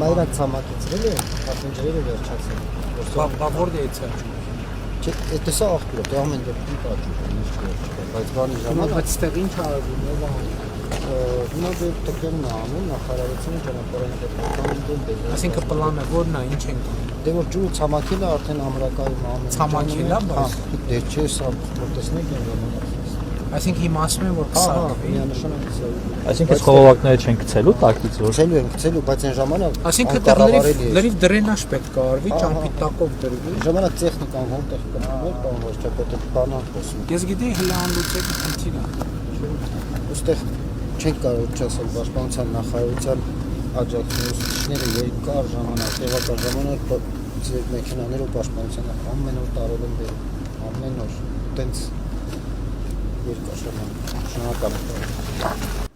Հայրակ ցամաքեցրել է, ապնջերը վերջացել։ Բավոր դեյցա։ Դա սա աղբյուր է, դա ամեն դեպքում պատճառ է, բայց բանի ժամանակ Բայց ստեղ ինչ արվում է բան։ Հիմա դե տկերն է անում նախարարությունը ճանապարհային պետական դեպքում։ Այսինքն պլանը որն է, ինչ են կանում։ Դե որ ջուրը ցամաքելը արդեն ամրակայում ամեն։ Ցամաքել է, բայց դե չէ, սա որ տեսնեք այն ժամանակ։ Այսինքն հիմա ասում են որ կսարվի։ Միանշանակ կսարվի։ Այսինքն խողովակները չեն գցելու տակից որ։ Գցելու են, գցելու, բայց այն ժամանակ Այսինքն դա լրիվ դրենաժ պետք է արվի, ճամփի տակով դրվի։ Ժամանակ տեխնիկան որտեղ կնամեր, բան ոչ թե պետք է բանան խոսում։ Ես գիտեի հենց անլուծել քիթիրա։ Ոստեղ չենք կարող չասել պաշտպանության նախարարության աջակցությունները երկար ժամանակ, տեղական ժամանակ ձեր մեքենաներով պաշտպանության ամեն օր տարել են բերում, ամեն օր, տենց երկար ժամանակ, շնորհակալ եմ։